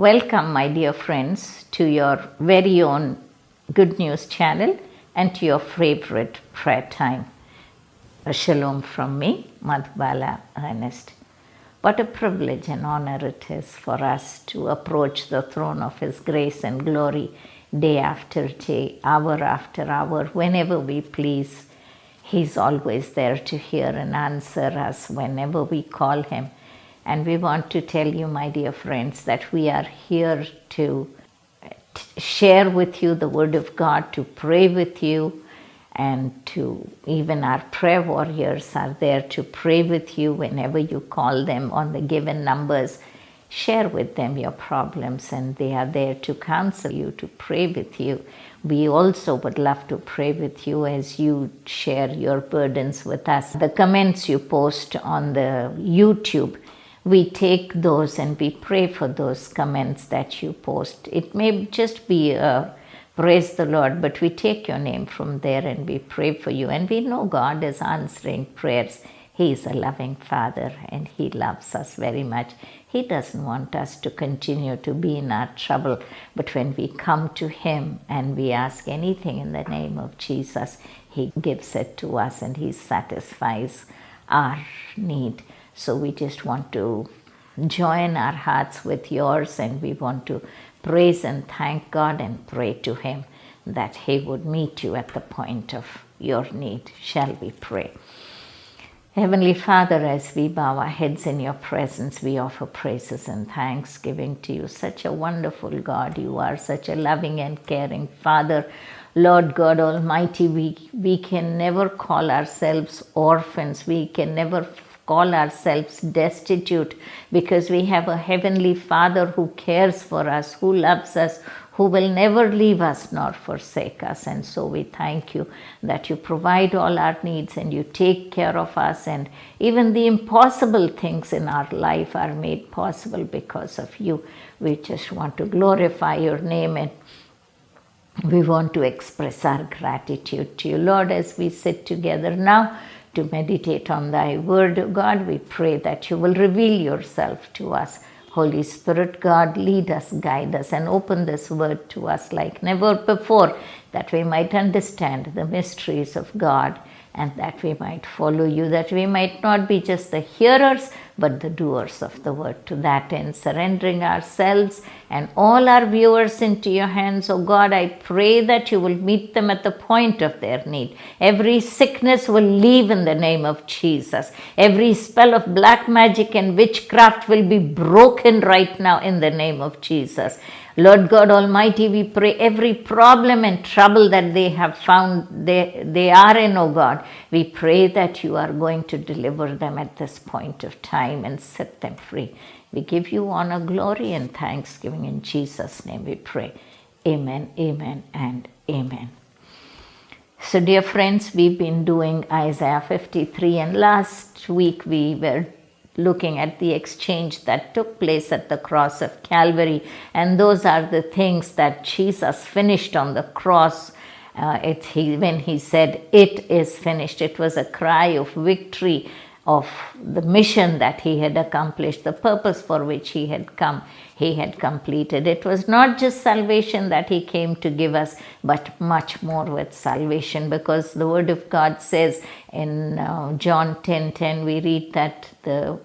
Welcome, my dear friends, to your very own Good News channel and to your favorite prayer time. A shalom from me, Madhubala Ernest. What a privilege and honor it is for us to approach the throne of His grace and glory day after day, hour after hour, whenever we please. He's always there to hear and answer us whenever we call Him. And we want to tell you, my dear friends, that we are here to share with you the Word of God, to pray with you, and to even our prayer warriors are there to pray with you whenever you call them on the given numbers. Share with them your problems, and they are there to counsel you, to pray with you. We also would love to pray with you as you share your burdens with us. The comments you post on the YouTube, we take those and we pray for those comments that you post. It may just be a praise the Lord, but we take your name from there and we pray for you. And we know God is answering prayers. He is a loving Father and He loves us very much. He doesn't want us to continue to be in our trouble, but when we come to Him and we ask anything in the name of Jesus, He gives it to us and He satisfies our need. So we just want to join our hearts with yours, and we want to praise and thank God and pray to Him that He would meet you at the point of your need. Shall we pray? Heavenly Father, as we bow our heads in your presence, we offer praises and thanksgiving to you. Such a wonderful God you are, such a loving and caring Father. Lord God Almighty, we can never call ourselves orphans. We can never call ourselves destitute, because we have a heavenly Father who cares for us, who loves us, who will never leave us nor forsake us. And so we thank you that you provide all our needs and you take care of us, and even the impossible things in our life are made possible because of you. We just want to glorify your name, and we want to express our gratitude to you. Lord, as we sit together now to meditate on thy word, God, we pray that you will reveal yourself to us. Holy Spirit, God, lead us, guide us, and open this word to us like never before, that we might understand the mysteries of God and that we might follow you, that we might not be just the hearers but the doers of the word. To that end, surrendering ourselves and all our viewers into your hands, oh God, I pray that you will meet them at the point of their need. Every sickness will leave in the name of Jesus. Every spell of black magic and witchcraft will be broken right now in the name of Jesus. Lord God Almighty, we pray every problem and trouble that they have found they are in, oh God, we pray that you are going to deliver them at this point of time and set them free. We give you honor, glory, and thanksgiving. In Jesus' name we pray. Amen, amen, and amen. So dear friends, we've been doing Isaiah 53, and last week we were looking at the exchange that took place at the cross of Calvary, and those are the things that Jesus finished on the cross. When he said, "It is finished," it was a cry of victory of the mission that he had accomplished, the purpose for which he had come, he had completed. It was not just salvation that he came to give us, but much more with salvation, because the word of God says in John 10:10, we read that the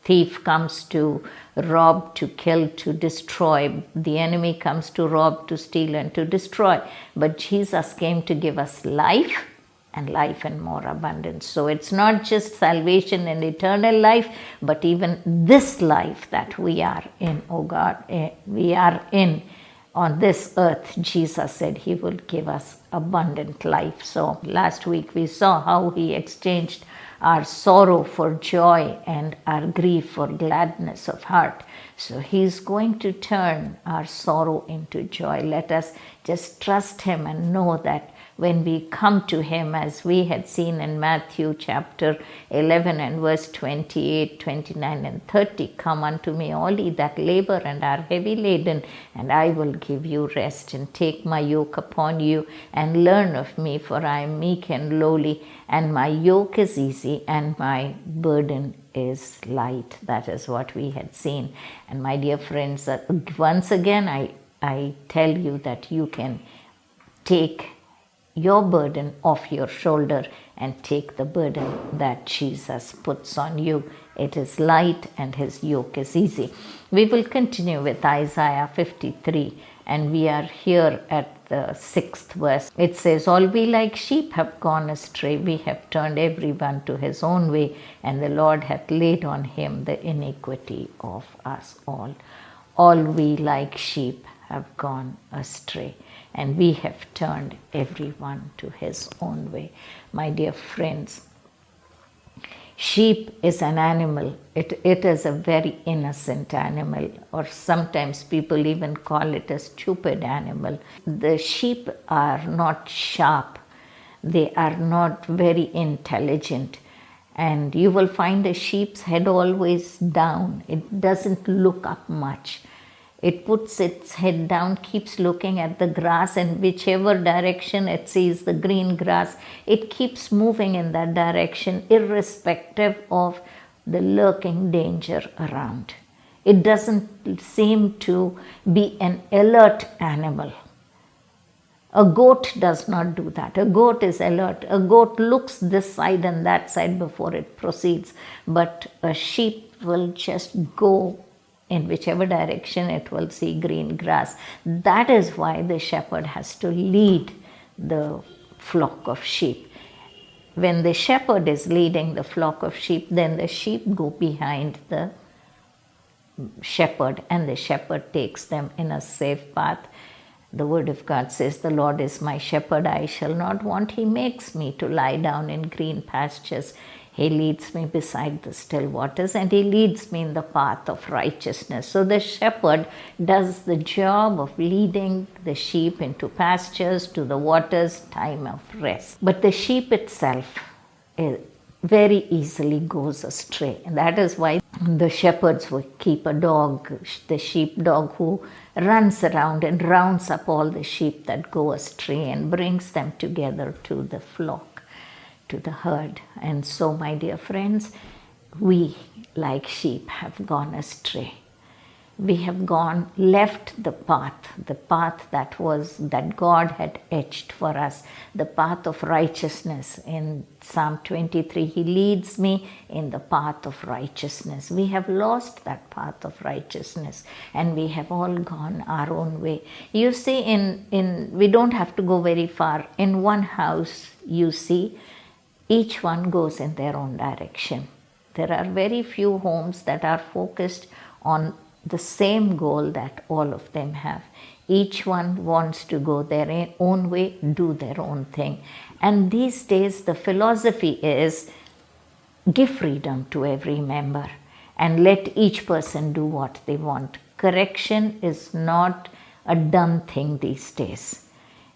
thief comes to rob, to kill, to destroy. The enemy comes to rob, to steal, and to destroy. But Jesus came to give us life, and life in more abundance. So it's not just salvation and eternal life, but even this life that we are in, oh God, we are in on this earth. Jesus said he will give us abundant life. So last week we saw how he exchanged our sorrow for joy and our grief for gladness of heart. So he's going to turn our sorrow into joy. Let us just trust him and know that when we come to Him, as we had seen in Matthew chapter 11 and verse 28, 29 and 30, come unto me all ye that labor and are heavy laden, and I will give you rest. And take my yoke upon you and learn of me, for I am meek and lowly, and my yoke is easy and my burden is light. That is what we had seen. And my dear friends, once again I tell you that you can take your burden off your shoulder and take the burden that Jesus puts on you. It is light and His yoke is easy. We will continue with Isaiah 53, and we are here at the 6th verse. It says, all we like sheep have gone astray, we have turned every one to his own way, and the Lord hath laid on him the iniquity of us all. All we like sheep have gone astray, and we have turned everyone to his own way. My dear friends, sheep is an animal. It is a very innocent animal, or sometimes people even call it a stupid animal. The sheep are not sharp. They are not very intelligent. And you will find a sheep's head always down. It doesn't look up much. It puts its head down, keeps looking at the grass, and whichever direction it sees the green grass, it keeps moving in that direction, irrespective of the lurking danger around. It doesn't seem to be an alert animal. A goat does not do that. A goat is alert. A goat looks this side and that side before it proceeds, but a sheep will just go in whichever direction it will see green grass. That is why the shepherd has to lead the flock of sheep. When the shepherd is leading the flock of sheep, then the sheep go behind the shepherd, and the shepherd takes them in a safe path. The word of God says, the Lord is my shepherd, I shall not want. He makes me to lie down in green pastures. He leads me beside the still waters, and He leads me in the path of righteousness. So the shepherd does the job of leading the sheep into pastures, to the waters, time of rest. But the sheep itself very easily goes astray. And that is why the shepherds will keep a dog, the sheepdog, who runs around and rounds up all the sheep that go astray and brings them together to the flock, to the herd. And so, my dear friends, we like sheep have gone astray. We have left the path that God had etched for us, the path of righteousness. In Psalm 23, He leads me in the path of righteousness. We have lost that path of righteousness, and we have all gone our own way. You see, we don't have to go very far. In one house, you see, each one goes in their own direction. There are very few homes that are focused on the same goal that all of them have. Each one wants to go their own way, do their own thing. And these days the philosophy is give freedom to every member and let each person do what they want. Correction is not a done thing these days.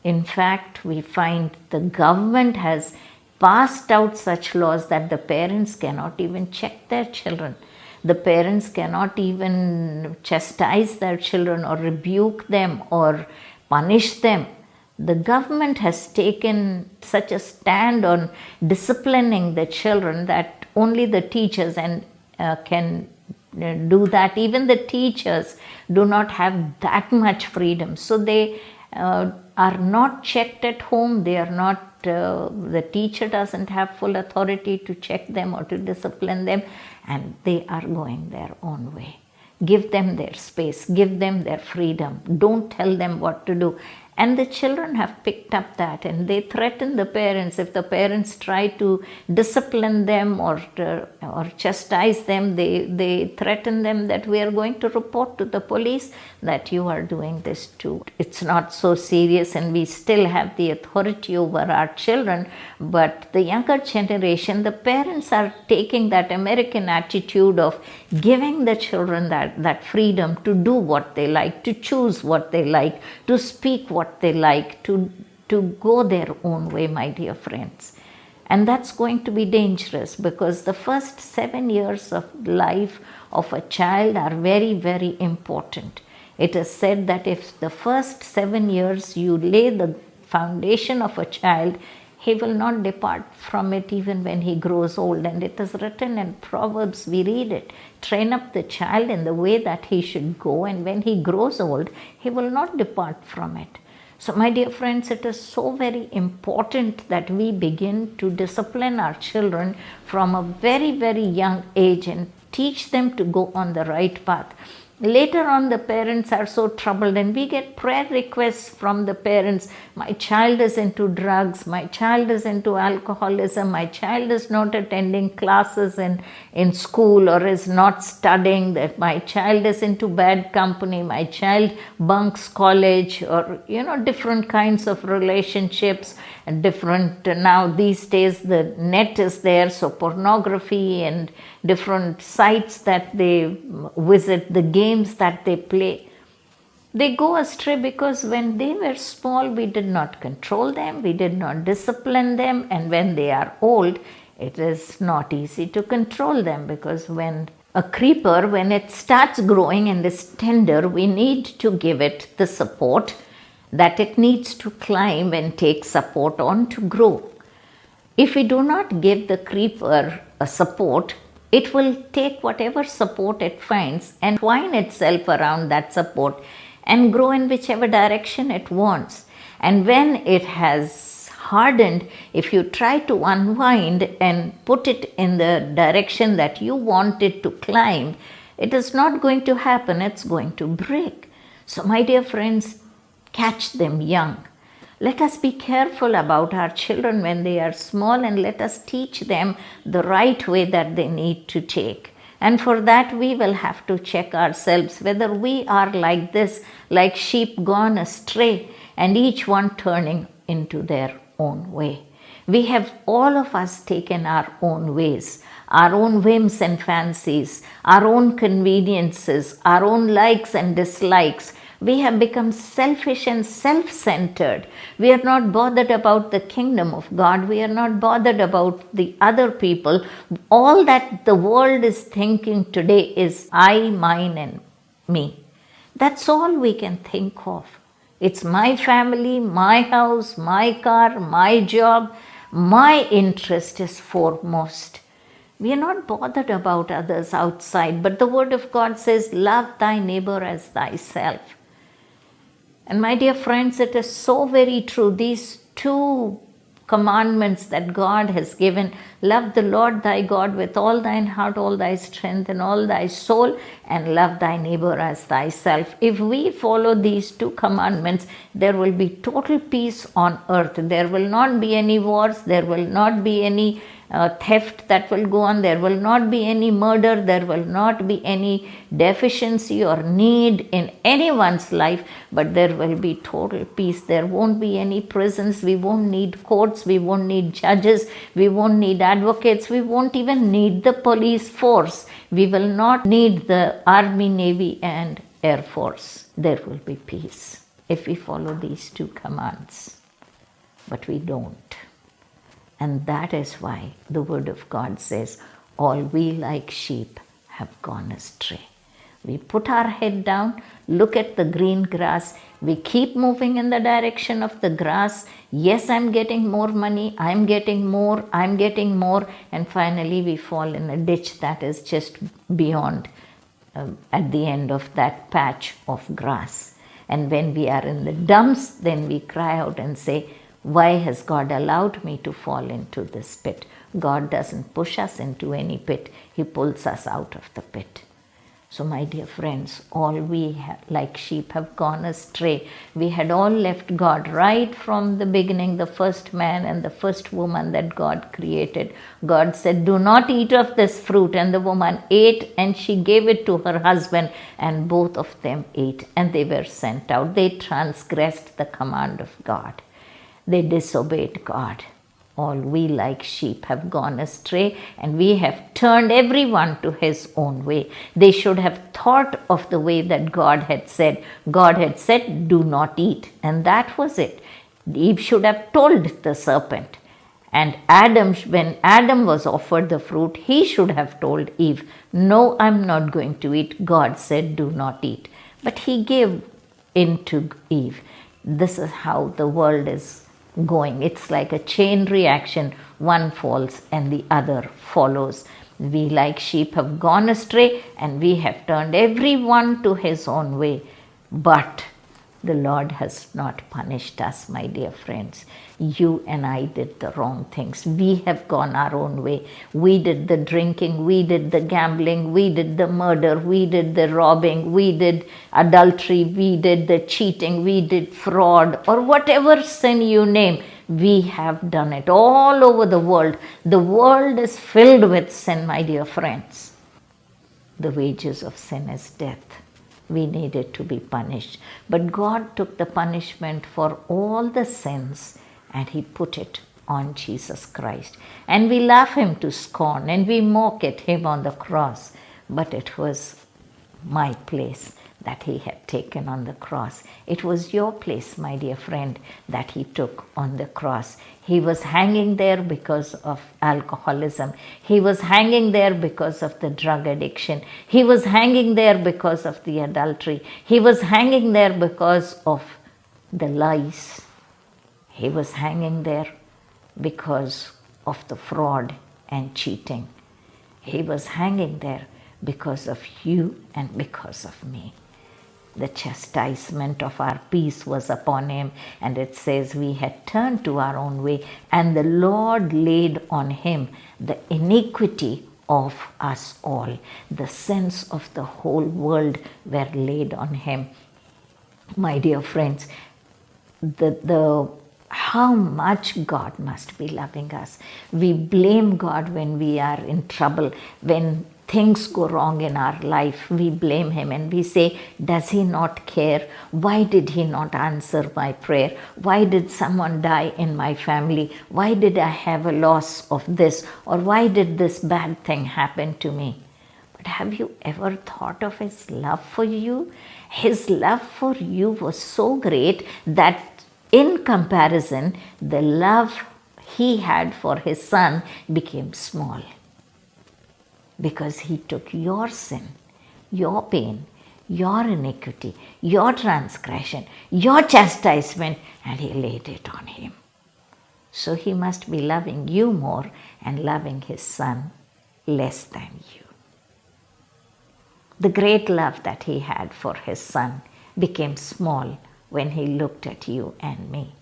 In fact, we find the government has passed out such laws that the parents cannot even check their children. The parents cannot even chastise their children or rebuke them or punish them. The government has taken such a stand on disciplining the children that only the teachers can do that. Even the teachers do not have that much freedom. So they are not checked at home. They are not. The teacher doesn't have full authority to check them or to discipline them, and they are going their own way. Give them their space, give them their freedom. Don't tell them what to do. And the children have picked up that, and they threaten the parents. If the parents try to discipline them or chastise them, they threaten them that we are going to report to the police that you are doing this too. It's not so serious, and we still have the authority over our children. But the younger generation, the parents are taking that American attitude of giving the children that freedom to do what they like, to choose what they like, to speak what they like, to to go their own way, my dear friends. And that's going to be dangerous, because the first 7 years of life of a child are very, very important. It is said that if the first 7 years you lay the foundation of a child, he will not depart from it even when he grows old. And it is written in Proverbs, we read it, train up the child in the way that he should go, and when he grows old, he will not depart from it. So, my dear friends, it is so very important that we begin to discipline our children from a very, very young age and teach them to go on the right path. Later on, the parents are so troubled, and we get prayer requests from the parents. My child is into drugs, my child is into alcoholism, my child is not attending classes in school or is not studying, that my child is into bad company, my child bunks college, or different kinds of relationships and different. Now these days the net is there, so pornography and different sites that they visit, the games that they play, they go astray because when they were small we did not control them, we did not discipline them, and when they are old it is not easy to control them, because when a creeper, when it starts growing and is tender, we need to give it the support that it needs to climb and take support on to grow. If we do not give the creeper a support, it will take whatever support it finds and twine itself around that support and grow in whichever direction it wants. And when it has hardened, if you try to unwind and put it in the direction that you want it to climb, it is not going to happen, it's going to break. So, my dear friends, catch them young. Let us be careful about our children when they are small, and let us teach them the right way that they need to take. And for that we will have to check ourselves whether we are like this, like sheep gone astray, and each one turning into their own way. We have all of us taken our own ways, our own whims and fancies, our own conveniences, our own likes and dislikes. We have become selfish and self-centered. We are not bothered about the kingdom of God. We are not bothered about the other people. All that the world is thinking today is I, mine, and me. That's all we can think of. It's my family, my house, my car, my job. My interest is foremost. We are not bothered about others outside, but the word of God says, love thy neighbor as thyself. And my dear friends, it is so very true. These two commandments that God has given, love the Lord thy God with all thine heart, all thy strength, and all thy soul, and love thy neighbor as thyself. If we follow these two commandments, there will be total peace on earth. There will not be any wars, there will not be any theft that will go on, there will not be any murder, there will not be any deficiency or need in anyone's life, but there will be total peace. There won't be any prisons, we won't need courts, we won't need judges, we won't need advocates, we won't even need the police force, we will not need the army, navy and air force. There will be peace if we follow these two commands, but we don't. And that is why the word of God says, all we like sheep have gone astray. We put our head down, look at the green grass, we keep moving in the direction of the grass. Yes, I'm getting more money, I'm getting more, and finally we fall in a ditch that is just beyond, at the end of that patch of grass. And when we are in the dumps, then we cry out and say, why has God allowed me to fall into this pit? God doesn't push us into any pit. He pulls us out of the pit. So, my dear friends, all we like sheep have gone astray. We had all left God right from the beginning, the first man and the first woman that God created. God said, do not eat of this fruit. And the woman ate and she gave it to her husband, and both of them ate and they were sent out. They transgressed the command of God. They disobeyed God. All we like sheep have gone astray, and we have turned everyone to his own way. They should have thought of the way that God had said. God had said, do not eat. And that was it. Eve should have told the serpent. And Adam, when Adam was offered the fruit, he should have told Eve, "No, I'm not going to eat. God said, do not eat." But he gave in to Eve. This is how the world is going. It's like a chain reaction. One falls and the other follows. We, like sheep, have gone astray, and we have turned everyone to his own way. But the Lord has not punished us, my dear friends. You and I did the wrong things. We have gone our own way. We did the drinking, we did the gambling, we did the murder, we did the robbing, we did adultery, we did the cheating, we did fraud, or whatever sin you name. We have done it all over the world. The world is filled with sin, my dear friends. The wages of sin is death. We needed to be punished. But God took the punishment for all the sins and he put it on Jesus Christ. And we laugh him to scorn and we mock at him on the cross. But it was my place that he had taken on the cross. It was your place, my dear friend, that he took on the cross. He was hanging there because of alcoholism. He was hanging there because of the drug addiction. He was hanging there because of the adultery. He was hanging there because of the lies. He was hanging there because of the fraud and cheating. He was hanging there because of you and because of me. The chastisement of our peace was upon him, and it says we had turned to our own way, and the Lord laid on him the iniquity of us all. The sins of the whole world were laid on him. My dear friends, how much God must be loving us. We blame God when we are in trouble, when things go wrong in our life. We blame him and we say, does he not care? Why did he not answer my prayer? Why did someone die in my family? Why did I have a loss of this? Or why did this bad thing happen to me? But have you ever thought of his love for you? His love for you was so great that in comparison, the love he had for his son became small. Because he took your sin, your pain, your iniquity, your transgression, your chastisement, and he laid it on him. So he must be loving you more and loving his son less than you. The great love that he had for his son became small when he looked at you and me.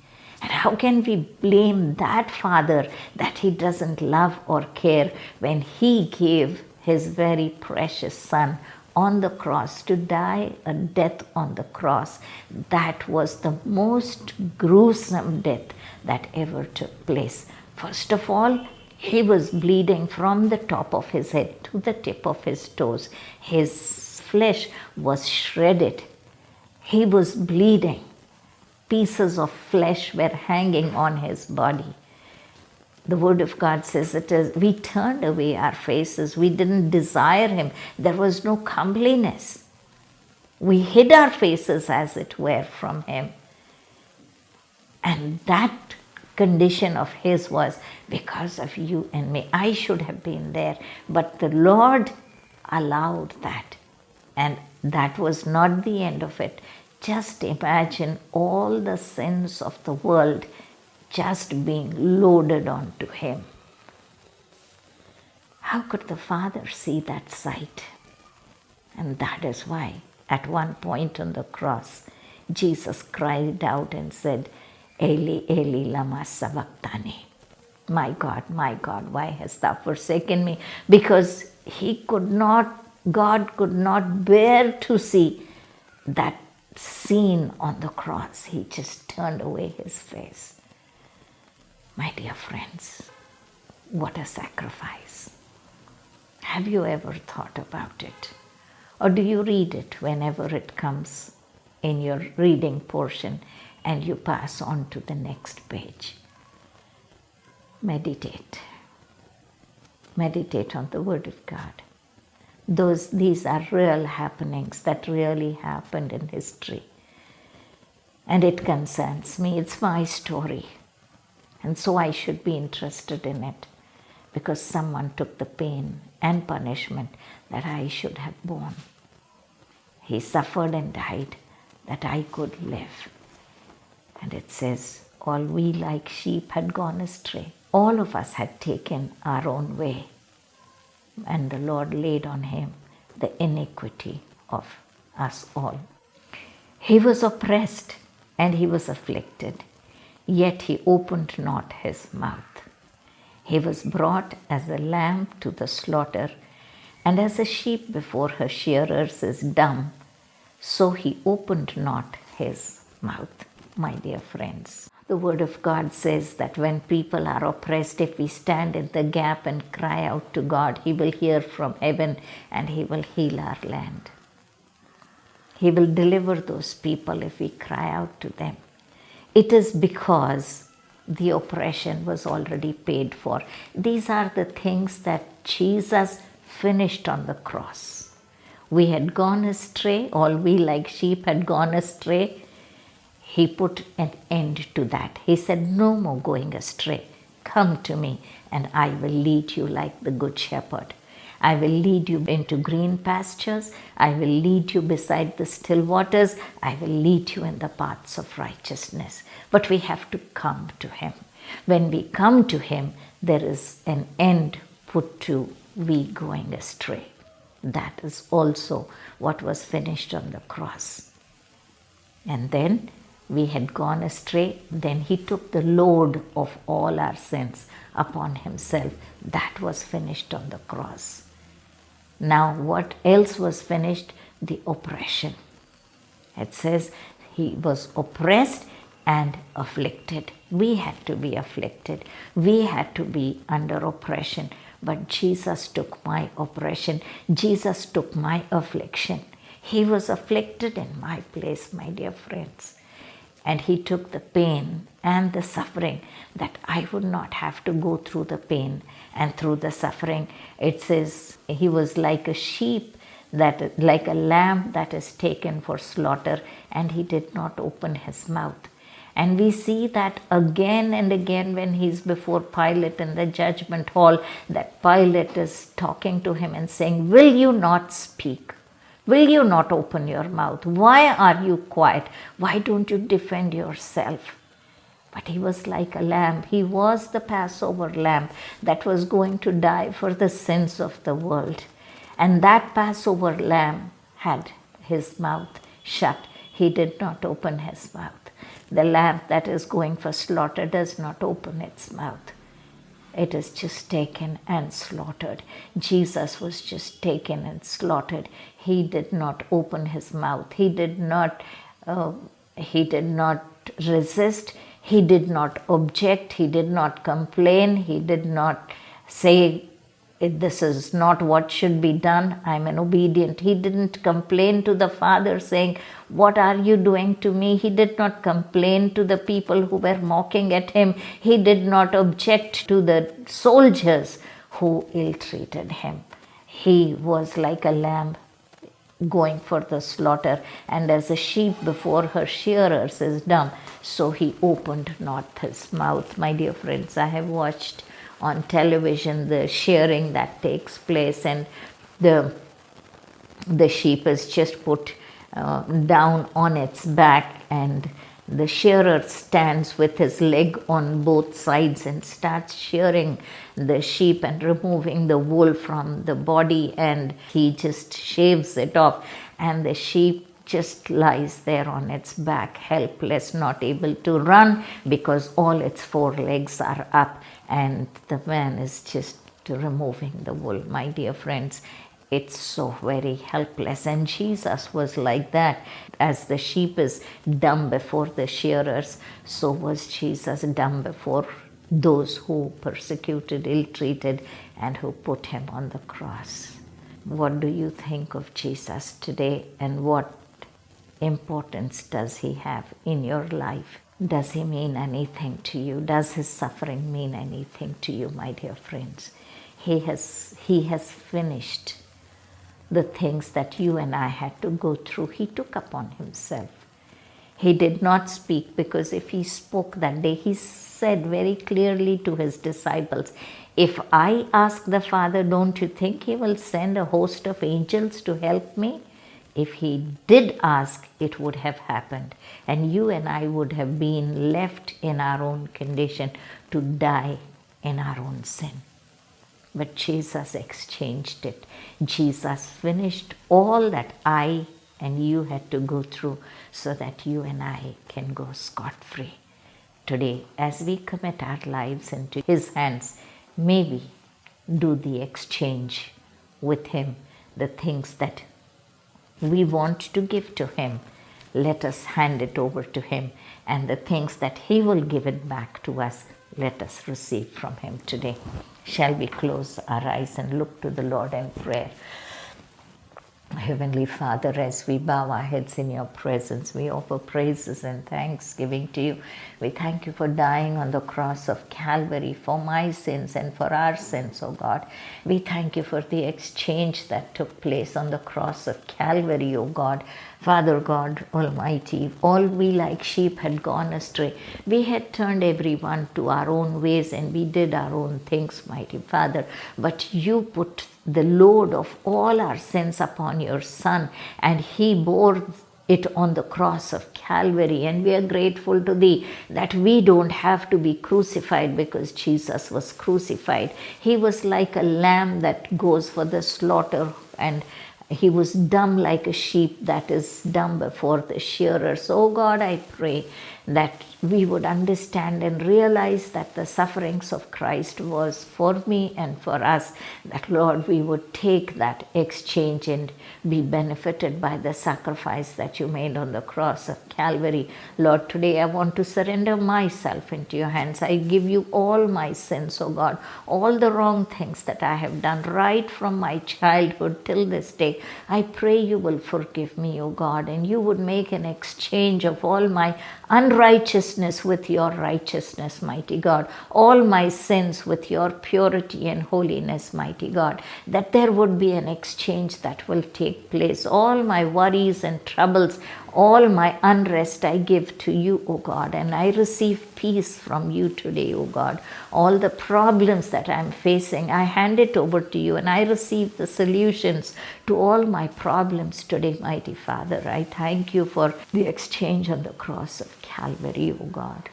And how can we blame that father that he doesn't love or care when he gave his very precious son on the cross to die a death on the cross? That was the most gruesome death that ever took place. First of all, he was bleeding from the top of his head to the tip of his toes. His flesh was shredded. He was bleeding. Pieces of flesh were hanging on his body. The word of God says we turned away our faces. We didn't desire him. There was no comeliness. We hid our faces, as it were, from him. And that condition of his was because of you and me. I should have been there, but the Lord allowed that. And that was not the end of it. Just imagine all the sins of the world just being loaded onto him. How could the Father see that sight? And that is why at one point on the cross, Jesus cried out and said, Eli, Eli, lama sabachthani. My God, why hast thou forsaken me? Because God could not bear to see that scene on the cross. He just turned away his face. My dear friends, what a sacrifice. Have you ever thought about it? Or do you read it whenever it comes in your reading portion and you pass on to the next page? Meditate. Meditate on the Word of God. These are real happenings that really happened in history. And it concerns me. It's my story. And so I should be interested in it because someone took the pain and punishment that I should have borne. He suffered and died that I could live. And it says, all we like sheep had gone astray. All of us had taken our own way. And the Lord laid on him the iniquity of us all. He was oppressed and he was afflicted, yet he opened not his mouth. He was brought as a lamb to the slaughter, and as a sheep before her shearers is dumb, so he opened not his mouth. My dear friends, the Word of God says that when people are oppressed, if we stand in the gap and cry out to God, He will hear from heaven and He will heal our land. He will deliver those people if we cry out to them. It is because the oppression was already paid for. These are the things that Jesus finished on the cross. We had gone astray, all we like sheep had gone astray. He put an end to that. He said, no more going astray. Come to me and I will lead you like the good shepherd. I will lead you into green pastures. I will lead you beside the still waters. I will lead you in the paths of righteousness. But we have to come to Him. When we come to Him, there is an end put to we going astray. That is also what was finished on the cross. And then we had gone astray. Then He took the load of all our sins upon Himself. That was finished on the cross. Now, what else was finished? The oppression. It says He was oppressed and afflicted. We had to be afflicted. We had to be under oppression. But Jesus took my oppression. Jesus took my affliction. He was afflicted in my place, my dear friends. And He took the pain and the suffering that I would not have to go through the pain and through the suffering. It says He was like a sheep, like a lamb that is taken for slaughter, and He did not open His mouth. And we see that again and again when He's before Pilate in the judgment hall, that Pilate is talking to Him and saying, will you not speak? Will you not open your mouth? Why are you quiet? Why don't you defend yourself? But He was like a lamb. He was the Passover lamb that was going to die for the sins of the world. And that Passover lamb had his mouth shut. He did not open his mouth. The lamb that is going for slaughter does not open its mouth. It is just taken and slaughtered. Jesus was just taken and slaughtered. He did not open His mouth. He did not resist. He did not object. He did not complain. He did not say, this is not what should be done. I'm an obedient. He didn't complain to the Father saying, what are you doing to me? He did not complain to the people who were mocking at Him. He did not object to the soldiers who ill-treated Him. He was like a lamb going for the slaughter, and as a sheep before her shearers is dumb, so He opened not His mouth. My dear friends, I have watched on television the shearing that takes place, and the sheep is just put down on its back, and the shearer stands with his leg on both sides and starts shearing the sheep and removing the wool from the body, and he just shaves it off, and the sheep just lies there on its back, helpless, not able to run because all its four legs are up, and the man is just removing the wool. My dear friends, it's so very helpless. And Jesus was like that. As the sheep is dumb before the shearers, so was Jesus dumb before those who persecuted, ill-treated, and who put Him on the cross. What do you think of Jesus today, and what importance does He have in your life? Does He mean anything to you? Does His suffering mean anything to you, my dear friends? He has finished the things that you and I had to go through. He took upon Himself. He did not speak, because if he spoke that day, he said very clearly to his disciples, if I ask the Father, don't you think he will send a host of angels to help me? If he did ask, it would have happened. And you and I would have been left in our own condition to die in our own sin. But Jesus exchanged it. Jesus finished all that I and you had to go through so that you and I can go scot-free. Today, as we commit our lives into His hands, may we do the exchange with Him, the things that we want to give to Him. Let us hand it over to Him, and the things that He will give it back to us, let us receive from Him today. Shall we close our eyes and look to the Lord in prayer? Heavenly Father, as we bow our heads in your presence, we offer praises and thanksgiving to you. We thank you for dying on the cross of Calvary for my sins and for our sins, O God. We thank you for the exchange that took place on the cross of Calvary, O God. Father God Almighty, all we like sheep had gone astray. We had turned everyone to our own ways and we did our own things, mighty Father. But you put the load of all our sins upon your Son, and He bore it on the cross of Calvary. And we are grateful to Thee that we don't have to be crucified, because Jesus was crucified. He was like a lamb that goes for the slaughter, and He was dumb like a sheep that is dumb before the shearer. So, God, I pray that we would understand and realize that the sufferings of Christ was for me and for us, that, Lord, we would take that exchange and be benefited by the sacrifice that you made on the cross of Calvary. Lord, today I want to surrender myself into your hands. I give you all my sins, oh God, all the wrong things that I have done right from my childhood till this day. I pray you will forgive me, oh God, and you would make an exchange of all my unrighteousness with your righteousness, mighty God, all my sins with your purity and holiness, mighty God, that there would be an exchange that will take place. All my worries and troubles, all my unrest I give to you, O God, and I receive peace from you today, O God. All the problems that I'm facing, I hand it over to you, and I receive the solutions to all my problems today, mighty Father. I thank you for the exchange on the cross of Calvary, O God.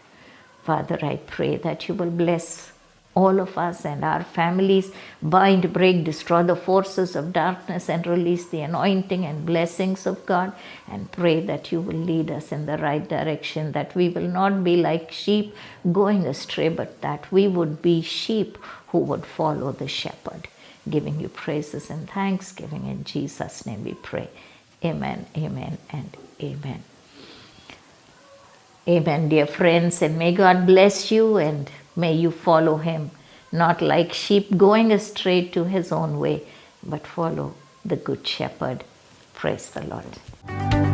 Father, I pray that you will bless all of us and our families, bind, break, destroy the forces of darkness, and release the anointing and blessings of God, and pray that you will lead us in the right direction, that we will not be like sheep going astray, but that we would be sheep who would follow the shepherd. Giving you praises and thanksgiving in Jesus' name we pray. Amen, amen, and amen. Amen, dear friends, and may God bless you, and may you follow Him, not like sheep going astray to his own way, but follow the Good Shepherd. Praise the Lord.